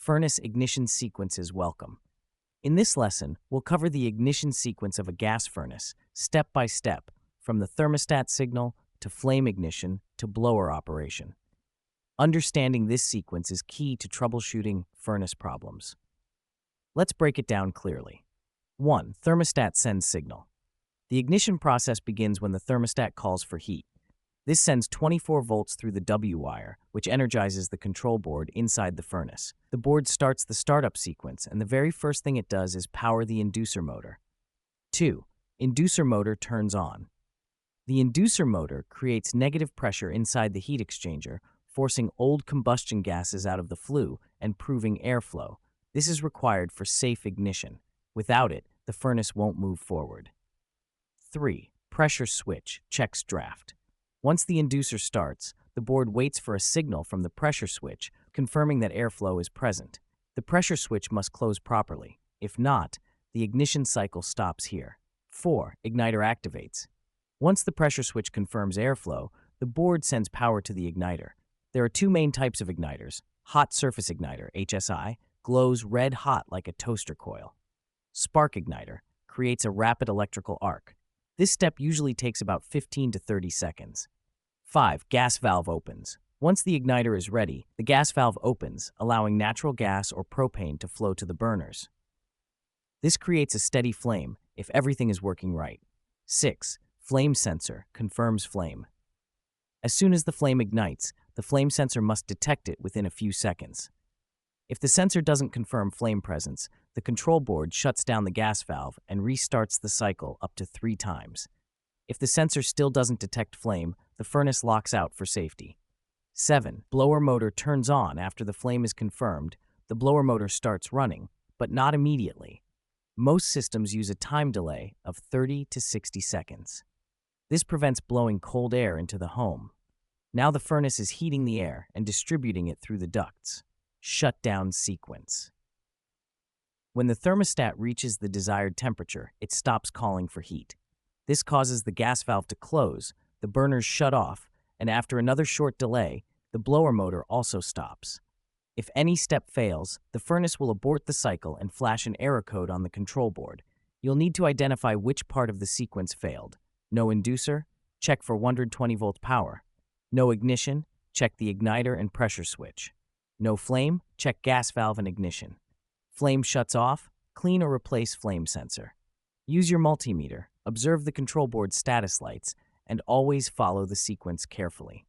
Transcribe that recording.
furnace ignition sequences welcome. In this lesson, we'll cover the ignition sequence of a gas furnace, step by step, from the thermostat signal to flame ignition to blower operation. Understanding this sequence is key to troubleshooting furnace problems. Let's break it down clearly. 1. Thermostat sends signal. The ignition process begins when the thermostat calls for heat. This sends 24 volts through the W wire, which energizes the control board inside the furnace. The board starts the startup sequence, and the very first thing it does is power the inducer motor. 2. Inducer motor turns on. The inducer motor creates negative pressure inside the heat exchanger, forcing old combustion gases out of the flue and improving airflow. This is required for safe ignition. Without it, the furnace won't move forward. 3. Pressure switch checks draft. Once the inducer starts, the board waits for a signal from the pressure switch, confirming that airflow is present. The pressure switch must close properly. If not, the ignition cycle stops here. 4. Igniter activates. Once the pressure switch confirms airflow, the board sends power to the igniter. There are two main types of igniters. Hot surface igniter, HSI, glows red hot like a toaster coil. Spark igniter creates a rapid electrical arc. This step usually takes about 15 to 30 seconds. 5. Gas valve opens. Once the igniter is ready, the gas valve opens, allowing natural gas or propane to flow to the burners. This creates a steady flame if everything is working right. 6. Flame sensor confirms flame. As soon as the flame ignites, the flame sensor must detect it within a few seconds. If the sensor doesn't confirm flame presence, the control board shuts down the gas valve and restarts the cycle up to 3 times. If the sensor still doesn't detect flame, the furnace locks out for safety. 7. Blower motor turns on after the flame is confirmed. The blower motor starts running, but not immediately. Most systems use a time delay of 30 to 60 seconds. This prevents blowing cold air into the home. Now the furnace is heating the air and distributing it through the ducts. Shutdown sequence. When the thermostat reaches the desired temperature, it stops calling for heat. This causes the gas valve to close, the burners shut off, and after another short delay, the blower motor also stops. If any step fails, the furnace will abort the cycle and flash an error code on the control board. You'll need to identify which part of the sequence failed. No inducer? Check for 120 volt power. No ignition? Check the igniter and pressure switch. No flame? Check gas valve and ignition. Flame shuts off? Clean or replace flame sensor. Use your multimeter, observe the control board status lights, and always follow the sequence carefully.